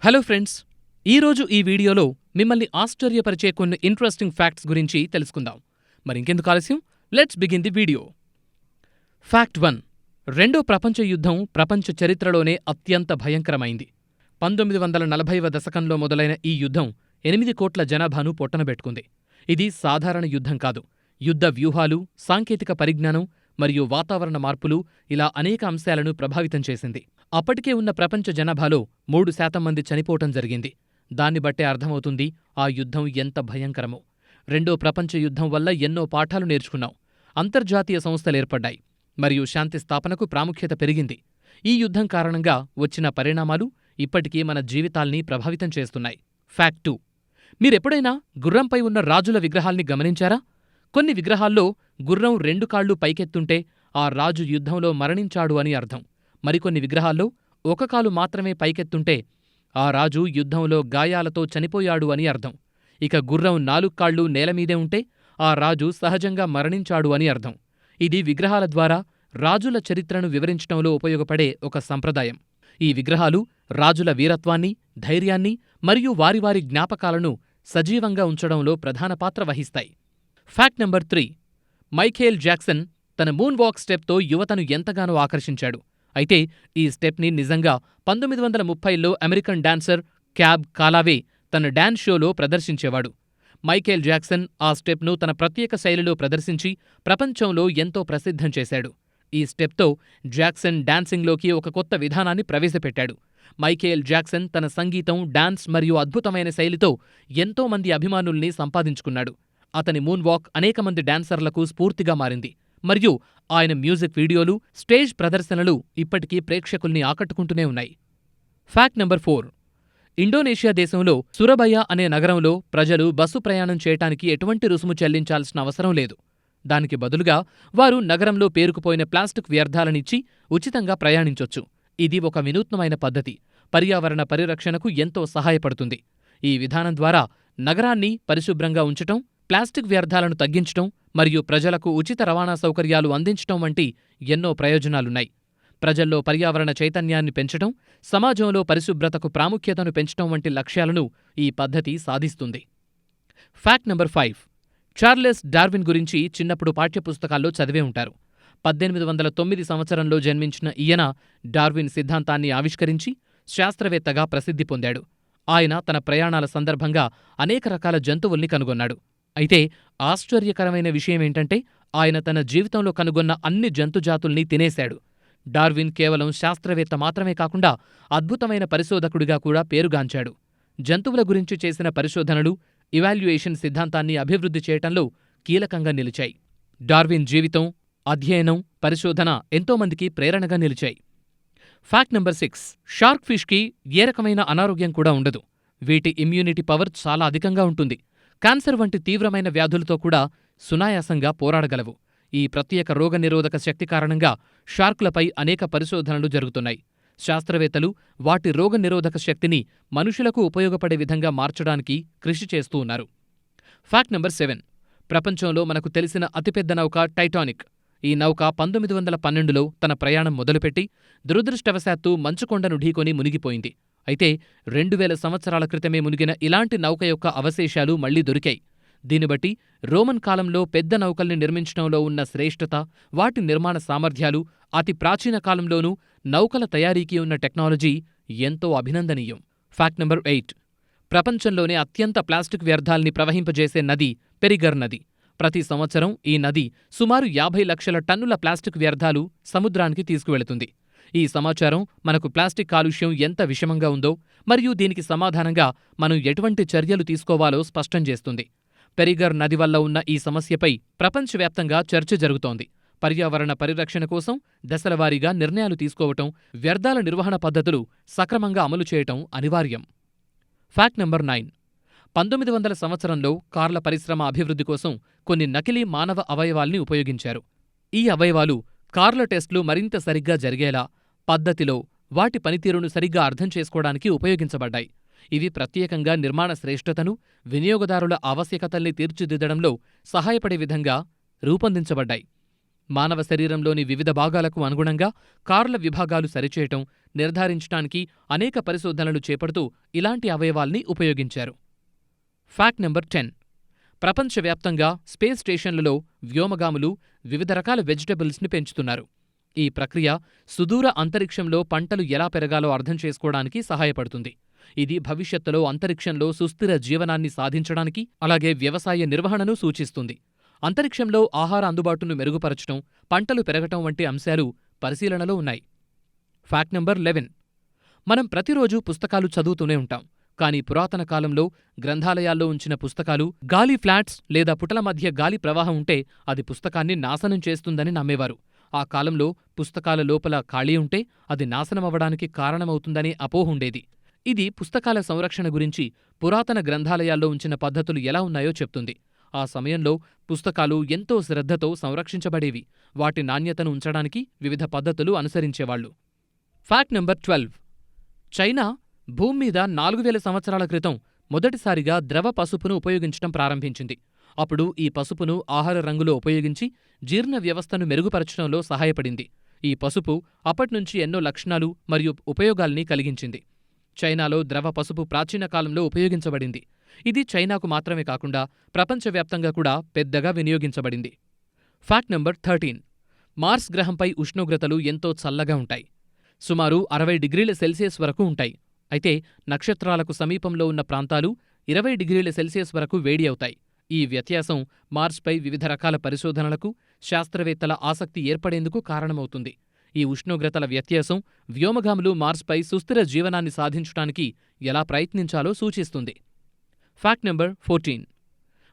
Hello friends, ఈరోజు ఈ వీడియోలో మిమ్మల్ని ఆశ్చర్యపరిచే కొన్ని ఇంట్రెస్టింగ్ ఫ్యాక్ట్స్ గురించి తెలుసుకుందాం. మరింకెందుకు ఆలస్యం, let's begin the video. Fact 1. రెండో ప్రపంచ యుద్ధం ప్రపంచ చరిత్రలోనే అత్యంత భయంకరమైంది. 1940వ దశకంలో మొదలైన ఈ యుద్ధం 8 కోట్ల జనాభాను పొట్టనబెట్టుకుంది. ఇది సాధారణ యుద్ధం కాదు. యుద్ధ వ్యూహాలు, సాంకేతిక పరిజ్ఞానం మరియు వాతావరణ మార్పులు ఇలా అనేక అంశాలను ప్రభావితం చేసింది. అప్పటికే ఉన్న ప్రపంచ జనాభాలో 3% మంది చనిపోవటం జరిగింది. దాన్ని బట్టే అర్థమవుతుంది ఆ యుద్ధం ఎంత భయంకరమో. రెండో ప్రపంచ యుద్ధం వల్ల ఎన్నో పాఠాలు నేర్చుకున్నాం. అంతర్జాతీయ సంస్థలేర్పడ్డాయి మరియు శాంతి స్థాపనకు ప్రాముఖ్యత పెరిగింది. ఈ యుద్ధం కారణంగా వచ్చిన పరిణామాలు ఇప్పటికీ మన జీవితాల్ని ప్రభావితం చేస్తున్నాయి. ఫ్యాక్ట్ 2. మీరెప్పుడైనా గుర్రంపై ఉన్న రాజుల విగ్రహాల్ని గమనించారా? కొన్ని విగ్రహాల్లో గుర్రం 2 కాళ్లు పైకెత్తుంటే ఆ రాజు యుద్ధంలో మరణించాడు అని అర్థం. మరికొన్ని విగ్రహాల్లో ఒక కాలు మాత్రమే పైకెత్తుంటే ఆ రాజు యుద్ధంలో గాయాలతో చనిపోయాడు అని అర్థం. ఇక గుర్రం 4 కాళ్లు నేలమీదే ఉంటే ఆ రాజు సహజంగా మరణించాడు అని అర్థం. ఇది విగ్రహాల ద్వారా రాజుల చరిత్రను వివరించడంలో ఉపయోగపడే ఒక సంప్రదాయం. ఈ విగ్రహాలు రాజుల వీరత్వాన్ని, ధైర్యాన్ని మరియు వారి వారి జ్ఞాపకాలను సజీవంగా ఉంచడంలో ప్రధాన పాత్ర వహిస్తాయి. Fact number 3. మైఖేల్ జాక్సన్ తన మూన్ వాక్ స్టెప్తో యువతను ఎంతగానో ఆకర్షించాడు. అయితే ఈ స్టెప్ని నిజంగా 1930లో అమెరికన్ డాన్సర్ క్యాబ్ కాలావే తన డాన్స్ షోలో ప్రదర్శించేవాడు. మైఖేల్ జాక్సన్ ఆ స్టెప్ను తన ప్రత్యేక శైలిలో ప్రదర్శించి ప్రపంచంలో ఎంతో ప్రసిద్ధం చేశాడు. ఈ స్టెప్తో జాక్సన్ డాన్సింగ్లోకి ఒక కొత్త విధానాన్ని ప్రవేశపెట్టాడు. మైఖేల్ జాక్సన్ తన సంగీతం, డాన్స్ మరియు అద్భుతమైన శైలితో ఎంతో మంది అభిమానుల్ని సంపాదించుకున్నాడు. అతని మూన్ వాక్ అనేక మంది డాన్సర్లకు స్ఫూర్తిగా మారింది మరియు ఆయన మ్యూజిక్ వీడియోలు, స్టేజ్ ప్రదర్శనలు ఇప్పటికీ ప్రేక్షకుల్ని ఆకట్టుకుంటూనే ఉన్నాయి. Fact number 4. ఇండోనేషియా దేశంలో సురబయ అనే నగరంలో ప్రజలు బస్సు ప్రయాణం చేయటానికి ఎటువంటి రుసుము చెల్లించాల్సిన అవసరం లేదు. దానికి బదులుగా వారు నగరంలో పేరుకుపోయిన ప్లాస్టిక్ వ్యర్థాలనిచ్చి ఉచితంగా ప్రయాణించొచ్చు. ఇది ఒక వినూత్నమైన పద్ధతి. పర్యావరణ పరిరక్షణకు ఎంతో సహాయపడుతుంది. ఈ విధానం ద్వారా నగరాన్ని పరిశుభ్రంగా ఉంచటం, ప్లాస్టిక్ వ్యర్థాలను తగ్గించటం మరియు ప్రజలకు ఉచిత రవాణా సౌకర్యాలు అందించటం వంటి ఎన్నో ప్రయోజనాలున్నాయి. ప్రజల్లో పర్యావరణ చైతన్యాన్ని పెంచటం, సమాజంలో పరిశుభ్రతకు ప్రాముఖ్యతను పెంచటం వంటి లక్ష్యాలను ఈ పద్ధతి సాధిస్తుంది. Fact number 5. చార్లెస్ డార్విన్ గురించి చిన్నప్పుడు పాఠ్యపుస్తకాల్లో చదివే ఉంటారు. 1809 సంవత్సరంలో జన్మించిన ఈయన డార్విన్ సిద్ధాంతాన్ని ఆవిష్కరించి శాస్త్రవేత్తగా ప్రసిద్ధి పొందాడు. ఆయన తన ప్రయాణాల సందర్భంగా అనేక రకాల జంతువుల్ని కనుగొన్నాడు. అయితే ఆశ్చర్యకరమైన విషయమేంటంటే ఆయన తన జీవితంలో కనుగొన్న అన్ని జంతుజాతుల్ని తినేశాడు. డార్విన్ కేవలం శాస్త్రవేత్త మాత్రమే కాకుండా అద్భుతమైన పరిశోధకుడిగా కూడా పేరుగాంచాడు. జంతువుల గురించి చేసిన పరిశోధనలు ఇవాల్యుయేషన్ సిద్ధాంతాన్ని అభివృద్ధి చేయటంలో కీలకంగా నిలిచాయి. డార్విన్ జీవితం, అధ్యయనం, పరిశోధన ఎంతోమందికి ప్రేరణగా నిలిచాయి. Fact number 6. షార్క్ ఫిష్కి ఏ రకమైన అనారోగ్యం కూడా ఉండదు. వీటి ఇమ్యూనిటీ పవర్ చాలా అధికంగా ఉంటుంది. క్యాన్సర్ వంటి తీవ్రమైన వ్యాధులతో కూడా సునాయాసంగా పోరాడగలవు. ఈ ప్రత్యేక రోగనిరోధక శక్తి కారణంగా షార్కులపై అనేక పరిశోధనలు జరుగుతున్నాయి. శాస్త్రవేత్తలు వాటి రోగనిరోధక శక్తిని మనుషులకు ఉపయోగపడే విధంగా మార్చడానికి కృషి చేస్తూ ఉన్నారు. Fact number 7. ప్రపంచంలో మనకు తెలిసిన అతిపెద్ద నౌక టైటానిక్. ఈ నౌక 1912లో తన ప్రయాణం మొదలుపెట్టి దురదృష్టవశాత్తు మంచుకొండను ఢీకొని మునిగిపోయింది. అయితే 2000 సంవత్సరాల క్రితమే మునిగిన ఇలాంటి నౌక యొక్క అవశేషాలు మళ్లీ దొరికాయి. దీన్ని బట్టి రోమన్ కాలంలో పెద్ద నౌకల్ని నిర్మించడంలో ఉన్న శ్రేష్ఠత, వాటి నిర్మాణ సామర్థ్యాలు, అతి ప్రాచీన కాలంలోనూ నౌకల తయారీకి ఉన్న టెక్నాలజీ ఎంతో అభినందనీయం. Fact number 8. ప్రపంచంలోనే అత్యంత ప్లాస్టిక్ వ్యర్థాల్ని ప్రవహింపజేసే నది పెరిగర్ నది. ప్రతి సంవత్సరం ఈ నది సుమారు 50 లక్షల టన్నుల ప్లాస్టిక్ వ్యర్థాలు సముద్రానికి తీసుకువెళుతుంది. ఈ సమాచారం మనకు ప్లాస్టిక్ కాలుష్యం ఎంత విషమంగా ఉందో మరియు దీనికి సమాధానంగా మనం ఎటువంటి చర్యలు తీసుకోవాలో స్పష్టం చేస్తుంది. పెరిగర్ నది వల్ల ఉన్న ఈ సమస్యపై ప్రపంచవ్యాప్తంగా చర్చ జరుగుతోంది. పర్యావరణ పరిరక్షణ కోసం దశలవారీగా నిర్ణయాలు తీసుకోవటం, వ్యర్థాల నిర్వహణ పద్ధతులు సక్రమంగా అమలు చేయటం అనివార్యం. Fact number 9. 1900 సంవత్సరంలో కార్ల పరిశ్రమ అభివృద్ధి కోసం కొన్ని నకిలీ మానవ అవయవాల్ని ఉపయోగించారు. ఈ అవయవాలు కార్ల టెస్టులు మరింత సరిగ్గా జరిగేలా, పద్ధతిలో వాటి పనితీరును సరిగ్గా అర్థం చేసుకోవడానికి ఉపయోగించబడ్డాయి. ఇవి ప్రత్యేకంగా నిర్మాణ శ్రేష్ఠతను, వినియోగదారుల ఆవశ్యకతల్ని తీర్చిదిద్దడంలో సహాయపడే విధంగా రూపొందించబడ్డాయి. మానవ శరీరంలోని వివిధ భాగాలకు అనుగుణంగా కార్ల విభాగాలు సరిచేయటం, నిర్ధారించటానికి అనేక పరిశోధనలు చేపడుతూ ఇలాంటి అవయవాల్ని ఉపయోగించారు. Fact number 10. ప్రపంచవ్యాప్తంగా స్పేస్ స్టేషన్లలో వ్యోమగాములు వివిధ రకాల వెజిటబుల్స్ని పెంచుతున్నారు. ఈ ప్రక్రియ సుదూర అంతరిక్షంలో పంటలు ఎలా పెరగాలో అర్థం చేసుకోవడానికి సహాయపడుతుంది. ఇది భవిష్యత్తులో అంతరిక్షంలో సుస్థిర జీవనాన్ని సాధించడానికి, అలాగే వ్యవసాయ నిర్వహణను సూచిస్తుంది. అంతరిక్షంలో ఆహార అందుబాటును మెరుగుపరచడం, పంటలు పెరగటం వంటి అంశాలు పరిశీలనలో ఉన్నాయి. Fact number 11. మనం ప్రతిరోజూ పుస్తకాలు చదువుతూనే ఉంటాం. కానీ పురాతన కాలంలో గ్రంథాలయాల్లో ఉంచిన పుస్తకాలు గాలి ఫ్లాట్స్ లేదా పుటల మధ్య గాలి ప్రవాహం ఉంటే అది పుస్తకాన్ని నాశనం చేస్తుందని నమ్మేవారు. ఆ కాలంలో పుస్తకాల లోపల ఖాళీ ఉంటే అది నాశనమవ్వడానికి కారణమవుతుందనే అపోహుండేది. ఇది పుస్తకాల సంరక్షణ గురించి పురాతన గ్రంథాలయాల్లో ఉంచిన పద్ధతులు ఎలా ఉన్నాయో చెప్తుంది. ఆ సమయంలో పుస్తకాలు ఎంతో శ్రద్ధతో సంరక్షించబడేవి. వాటి నాణ్యతను ఉంచడానికి వివిధ పద్ధతులు అనుసరించేవాళ్లు. Fact number 12. చైనా భూమి మీద 4000 సంవత్సరాల క్రితం మొదటిసారిగా ద్రవ పసుపును ఉపయోగించటం ప్రారంభించింది. అప్పుడు ఈ పసుపును ఆహార రంగులో ఉపయోగించి జీర్ణ వ్యవస్థను మెరుగుపరచడంలో సహాయపడింది. ఈ పసుపు అప్పట్నుంచి ఎన్నో లక్షణాలు మరియు ఉపయోగాల్ని కలిగించింది. చైనాలో ద్రవ పసుపు ప్రాచీన కాలంలో ఉపయోగించబడింది. ఇది చైనాకు మాత్రమే కాకుండా ప్రపంచవ్యాప్తంగా కూడా పెద్దగా వినియోగించబడింది. Fact number 13. మార్స్ గ్రహంపై ఉష్ణోగ్రతలు ఎంతో చల్లగా ఉంటాయి. సుమారు 60 డిగ్రీల సెల్సియస్ వరకు ఉంటాయి. అయితే నక్షత్రాలకు సమీపంలో ఉన్న ప్రాంతాలు 20 డిగ్రీల సెల్సియస్ వరకు వేడి అవుతాయి. ఈ వ్యత్యాసం మార్స్పై వివిధ రకాల పరిశోధనలకు, శాస్త్రవేత్తల ఆసక్తి ఏర్పడేందుకు కారణమవుతుంది. ఈ ఉష్ణోగ్రతల వ్యత్యాసం వ్యోమగాములు మార్స్పై సుస్థిర జీవనాన్ని సాధించడానికి ఎలా ప్రయత్నించాలో సూచిస్తుంది. Fact number 14.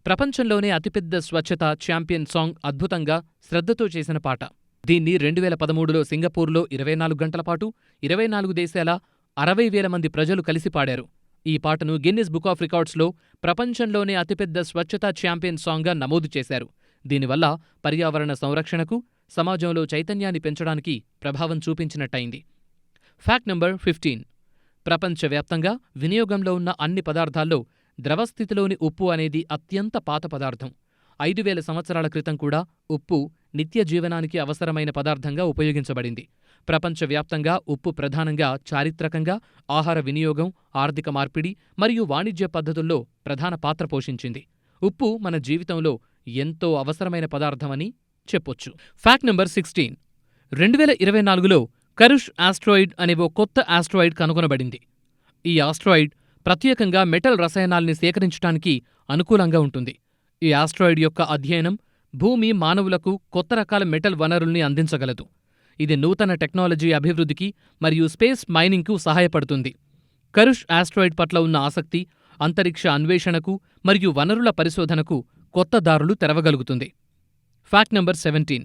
ప్రపంచంలోనే అతిపెద్ద స్వచ్ఛత ఛాంపియన్ సాంగ్ అద్భుతంగా, శ్రద్ధతో చేసిన పాట. దీన్ని 2013లో సింగపూర్లో 24 గంటల పాటు 24 దేశాల 60,000 మంది ప్రజలు కలిసి పాడారు. ఈ పాటను గిన్నిస్ బుక్ ఆఫ్ రికార్డ్స్లో ప్రపంచంలోనే అతిపెద్ద స్వచ్ఛతా ఛాంపియన్ సాంగ్గా నమోదు చేశారు. దీనివల్ల పర్యావరణ సంరక్షణకు, సమాజంలో చైతన్యాన్ని పెంచడానికి ప్రభావం చూపించినట్టయింది. Fact number 15. ప్రపంచవ్యాప్తంగా వినియోగంలో ఉన్న అన్ని పదార్థాల్లో ద్రవస్థితిలోని ఉప్పు అనేది అత్యంత పాత పదార్థం. 5,000 సంవత్సరాల క్రితం కూడా ఉప్పు నిత్య జీవనానికి అవసరమైన పదార్థంగా ఉపయోగించబడింది. ప్రపంచవ్యాప్తంగా ఉప్పు ప్రధానంగా చారిత్రకంగా, ఆహార వినియోగం, ఆర్థిక మార్పిడి మరియు వాణిజ్య పద్ధతుల్లో ప్రధాన పాత్ర పోషించింది. ఉప్పు మన జీవితంలో ఎంతో అవసరమైన పదార్థమని చెప్పొచ్చు. Fact number 16. 2024లో కరుష్ ఆస్ట్రాయిడ్ అనే ఓ కొత్త ఆస్ట్రాయిడ్ కనుగొనబడింది. ఈ ఆస్ట్రాయిడ్ ప్రత్యేకంగా మెటల్ రసాయనాల్ని సేకరించడానికి అనుకూలంగా ఉంటుంది. ఈ ఆస్ట్రాయిడ్ యొక్క అధ్యయనం భూమి మానవులకు కొత్త రకాల మెటల్ వనరుల్ని అందించగలదు. ఇది నూతన టెక్నాలజీ అభివృద్ధికి మరియు స్పేస్ మైనింగ్కు సహాయపడుతుంది. కరుష్ ఆస్ట్రాయిడ్ పట్ల ఉన్న ఆసక్తి అంతరిక్ష అన్వేషణకు మరియు వనరుల పరిశోధనకు కొత్త దారులు తెరవగలుగుతుంది. Fact number 17.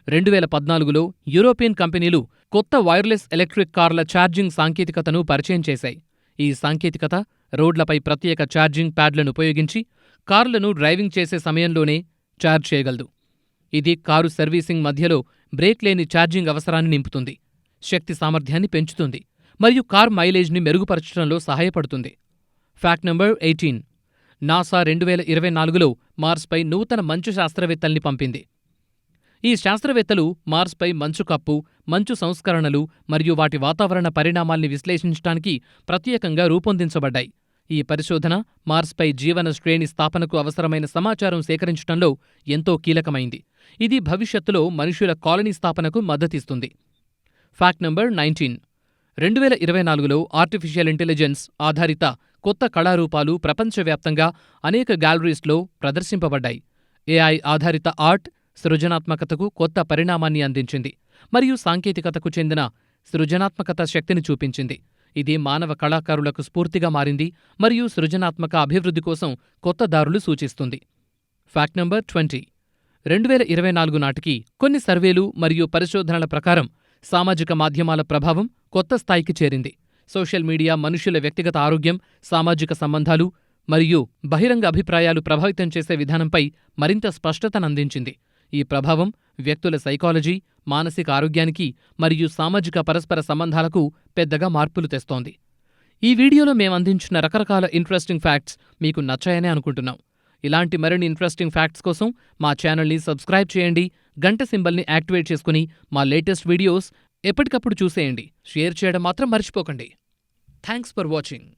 2014లో యూరోపియన్ కంపెనీలు కొత్త వైర్లెస్ ఎలక్ట్రిక్ కార్ల ఛార్జింగ్ సాంకేతికతను పరిచయం చేశాయి. ఈ సాంకేతికత రోడ్లపై ప్రత్యేక ఛార్జింగ్ ప్యాడ్లను ఉపయోగించి కార్లను డ్రైవింగ్ చేసే సమయంలోనే ఛార్జ్ చేయగలదు. ఇది కారు సర్వీసింగ్ మధ్యలో బ్రేక్ లేని ఛార్జింగ్ అవసరాన్ని నింపుతుంది, శక్తి సామర్థ్యాన్ని పెంచుతుంది మరియు కార్ మైలేజ్ని మెరుగుపరచడంలో సహాయపడుతుంది. Fact number 18. నాసా 2024లో మార్స్పై నూతన మంచు శాస్త్రవేత్తల్ని పంపింది. ఈ శాస్త్రవేత్తలు మార్స్పై మంచు కప్పు, మంచు సంస్కరణలు మరియు వాటి వాతావరణ పరిణామాల్ని విశ్లేషించడానికి ప్రత్యేకంగా రూపొందించబడ్డాయి. ఈ పరిశోధన మార్స్పై జీవన శ్రేణి స్థాపనకు అవసరమైన సమాచారం సేకరించడంలో ఎంతో కీలకమైంది. ఇది భవిష్యత్తులో మనుష్యుల కాలనీ స్థాపనకు మద్దతిస్తుంది. Fact number 19. 2024లో ఆర్టిఫిషియల్ ఇంటెలిజెన్స్ ఆధారిత కొత్త కళారూపాలు ప్రపంచవ్యాప్తంగా అనేక గ్యాలరీస్లో ప్రదర్శింపబడ్డాయి. ఏఐ ఆధారిత ఆర్ట్ సృజనాత్మకతకు కొత్త పరిణామాన్ని అందించింది మరియు సాంకేతికతకు చెందిన సృజనాత్మకత శక్తిని చూపించింది. ఇది మానవ కళాకారులకు స్ఫూర్తిగా మారింది మరియు సృజనాత్మక అభివృద్ధి కోసం కొత్త దారులు సూచిస్తుంది. Fact number 20. 2024 నాటికి కొన్ని సర్వేలు మరియు పరిశోధనల ప్రకారం సామాజిక మాధ్యమాల ప్రభావం కొత్త స్థాయికి చేరింది. సోషల్ మీడియా మనుష్యుల వ్యక్తిగత ఆరోగ్యం, సామాజిక సంబంధాలు మరియు బహిరంగ అభిప్రాయాలు ప్రభావితం చేసే విధానంపై మరింత స్పష్టతనందించింది. ఈ ప్రభావం వ్యక్తుల సైకాలజీ, మానసిక ఆరోగ్యానికి మరియు సామాజిక పరస్పర సంబంధాలకు పెద్దగా మార్పులు తెస్తోంది. ఈ వీడియోలో మేమందించిన రకరకాల ఇంట్రెస్టింగ్ ఫ్యాక్ట్స్ మీకు నచ్చాయనే అనుకుంటున్నాం. ఇలాంటి మరిన్ని ఇంట్రెస్టింగ్ ఫ్యాక్ట్స్ కోసం మా ఛానల్ని సబ్స్క్రైబ్ చేయండి, గంట సింబల్ని యాక్టివేట్ చేసుకుని మా లేటెస్ట్ వీడియోస్ ఎప్పటికప్పుడు చూసేయండి. షేర్ చేయడం మాత్రం మర్చిపోకండి. Thanks for watching.